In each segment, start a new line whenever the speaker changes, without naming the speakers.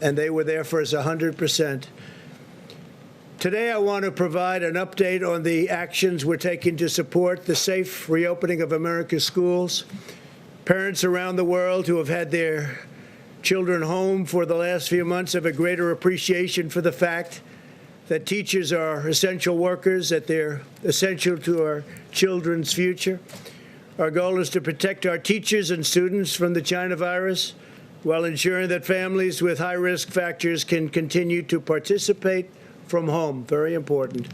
and they were there for us 100%. Today, I want to provide an update on the actions we're taking to support the safe reopening of America's schools. Parents around the world who have had their children home for the last few months have a greater appreciation for the fact that teachers are essential workers, that they're essential to our children's future. Our goal is to protect our teachers and students from the China virus while ensuring that families with high-risk factors can continue to participate from home. Very important.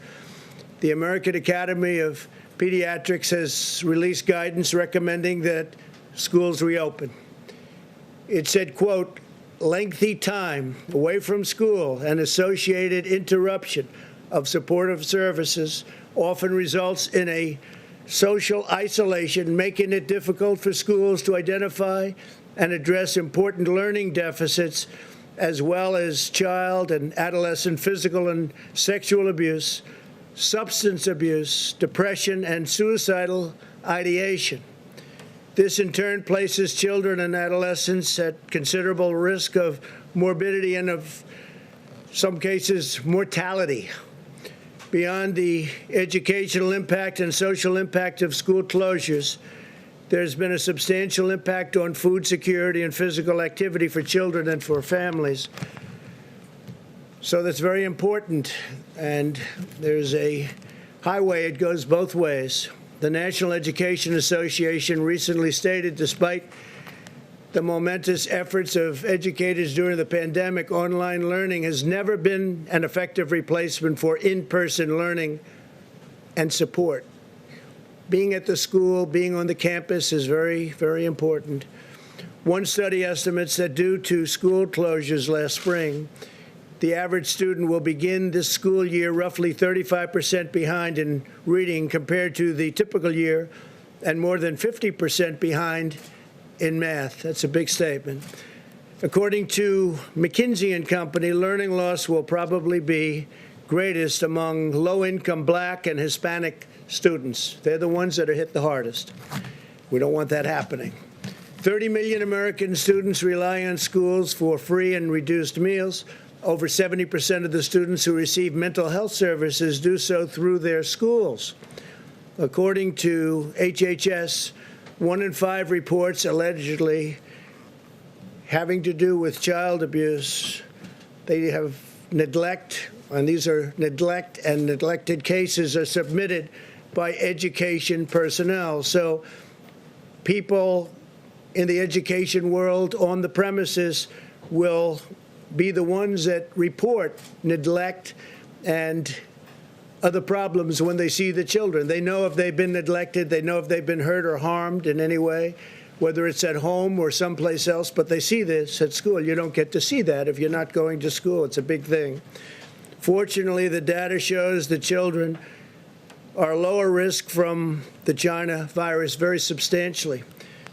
The American Academy of Pediatrics has released guidance recommending that schools reopen. It said, quote, lengthy time away from school and associated interruption of supportive services often results in a social isolation, making it difficult for schools to identify and address important learning deficits, as well as child and adolescent physical and sexual abuse, substance abuse, depression, and suicidal ideation. This, in turn, places children and adolescents at considerable risk of morbidity and, of some cases, mortality. Beyond the educational impact and social impact of school closures, there's been a substantial impact on food security and physical activity for children and for families. So that's very important. And there's a highway, it goes both ways. The National Education Association recently stated, despite the momentous efforts of educators during the pandemic, online learning has never been an effective replacement for in-person learning and support. Being at the school, being on the campus is very, very important. One study estimates that due to school closures last spring, the average student will begin this school year roughly 35% behind in reading compared to the typical year, and more than 50% behind in math. That's a big statement. According to McKinsey & Company, learning loss will probably be greatest among low-income Black and Hispanic students. They're the ones that are hit the hardest. We don't want that happening. 30 million American students rely on schools for free and reduced meals. Over 70% of the students who receive mental health services do so through their schools. According to HHS, 1 in 5 reports allegedly having to do with child abuse. They have neglect, and these are neglect and neglected cases are submitted by education personnel. So people in the education world on the premises will be the ones that report neglect and other problems when they see the children. They know if they've been neglected, they know if they've been hurt or harmed in any way, whether it's at home or someplace else, but they see this at school. You don't get to see that if you're not going to school. It's a big thing. Fortunately, the data shows that children are lower risk from the China virus very substantially.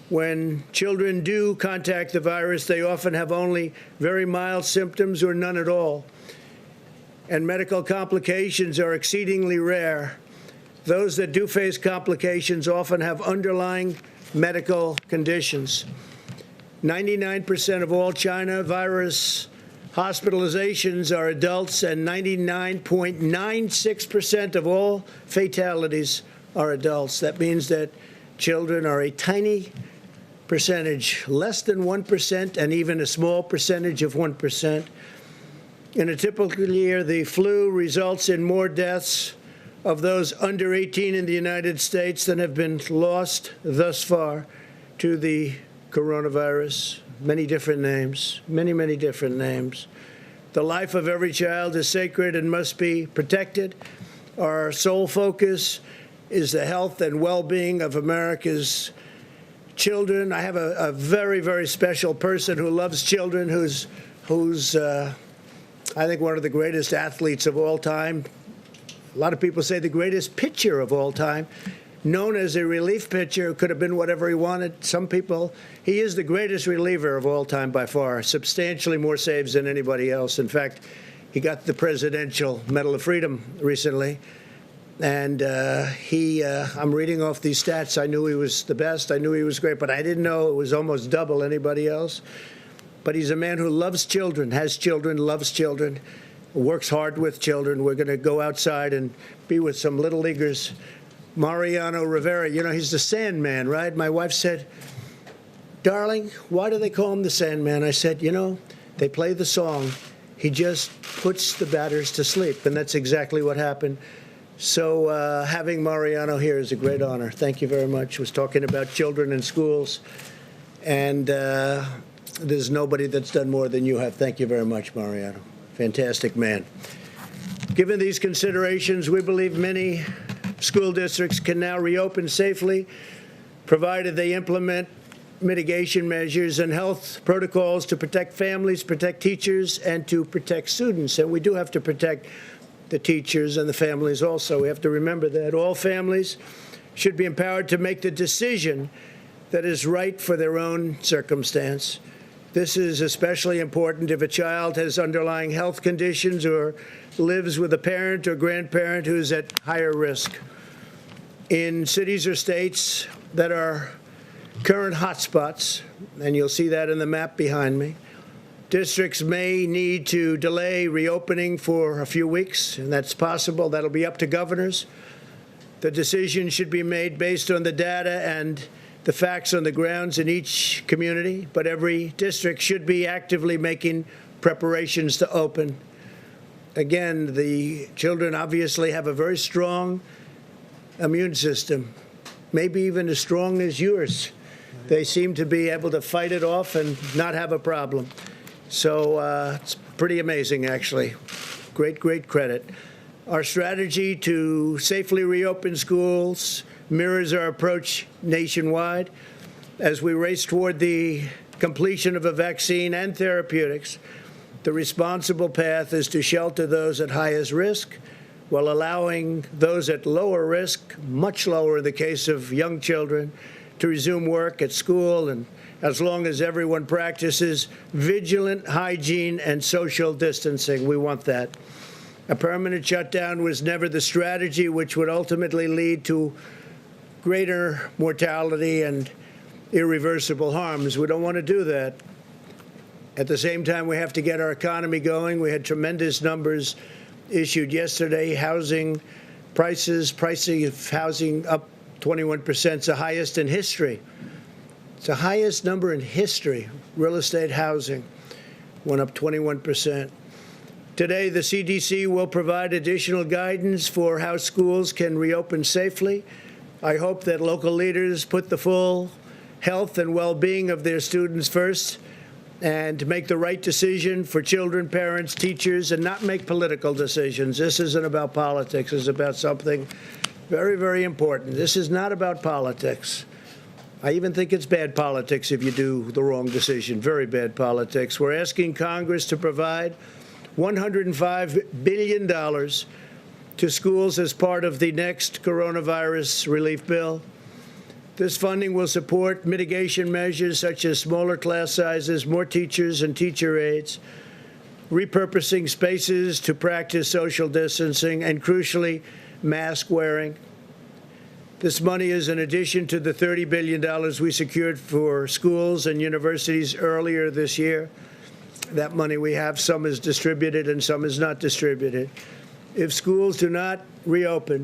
When children do contact the virus, they often have only very mild symptoms or none at all. And medical complications are exceedingly rare. Those that do face complications often have underlying medical conditions. 99% of all China virus hospitalizations are adults, and 99.96% of all fatalities are adults. That means that children are a tiny percentage, less than 1%, and even a small percentage of 1%. In a typical year, the flu results in more deaths of those under 18 in the United States than have been lost thus far to the coronavirus. Many different names, many, many different names. The life of every child is sacred and must be protected. Our sole focus is the health and well-being of America's children. I have a very, very special person who loves children, who's I think one of the greatest athletes of all time. A lot of people say the greatest pitcher of all time, known as a relief pitcher, could have been whatever he wanted. Some people, he is the greatest reliever of all time by far, substantially more saves than anybody else. In fact, he got the Presidential Medal of Freedom recently. And I'm reading off these stats. I knew he was the best. I knew he was great, but I didn't know it was almost double anybody else. but he's a man who loves children, has children, loves children, works hard with children. We're going to go outside and be with some little leaguers. Mariano Rivera, you know, he's the Sandman, right? My wife said, darling, why do they call him the Sandman? I said, you know, they play the song. He just puts the batters to sleep, and that's exactly what happened. So having Mariano here is a great honor. Thank you very much. I was talking about children in schools, and there's nobody that's done more than you have. Thank you very much, Mariano. Fantastic man. Given these considerations, we believe many school districts can now reopen safely, provided they implement mitigation measures and health protocols to protect families, protect teachers, and to protect students. And we do have to protect the teachers and the families also. We have to remember that all families should be empowered to make the decision that is right for their own circumstance. This is especially important if a child has underlying health conditions or lives with a parent or grandparent who's at higher risk. In cities or states that are current hotspots, and you'll see that in the map behind me, districts may need to delay reopening for a few weeks, and that's possible. That'll be up to governors. The decision should be made based on the data and the facts on the grounds in each community, but every district should be actively making preparations to open. Again, the children obviously have a very strong immune system, maybe even as strong as yours. They seem to be able to fight it off and not have a problem. So it's pretty amazing, actually. Great, great credit. Our strategy to safely reopen schools mirrors our approach nationwide. As we race toward the completion of a vaccine and therapeutics, the responsible path is to shelter those at highest risk while allowing those at lower risk, much lower in the case of young children, to resume work at school, and as long as everyone practices vigilant hygiene and social distancing. We want that. A permanent shutdown was never the strategy, which would ultimately lead to greater mortality and irreversible harms. We don't want to do that. At the same time, we have to get our economy going. We had tremendous numbers issued yesterday. Housing prices, pricing of housing up 21%. It's the highest in history. It's the highest number in history. Real estate housing went up 21%. Today, the CDC will provide additional guidance for how schools can reopen safely. I hope that local leaders put the full health and well-being of their students first and make the right decision for children, parents, teachers, and not make political decisions. This isn't about politics. It's about something very, very important. This is not about politics. I even think it's bad politics if you do the wrong decision, very bad politics. We're asking Congress to provide $105 billion to schools as part of the next coronavirus relief bill. This funding will support mitigation measures such as smaller class sizes, more teachers and teacher aides, repurposing spaces to practice social distancing, and crucially, mask wearing. This money is in addition to the $30 billion we secured for schools and universities earlier this year. That money we have, some is distributed and some is not distributed. If schools do not reopen,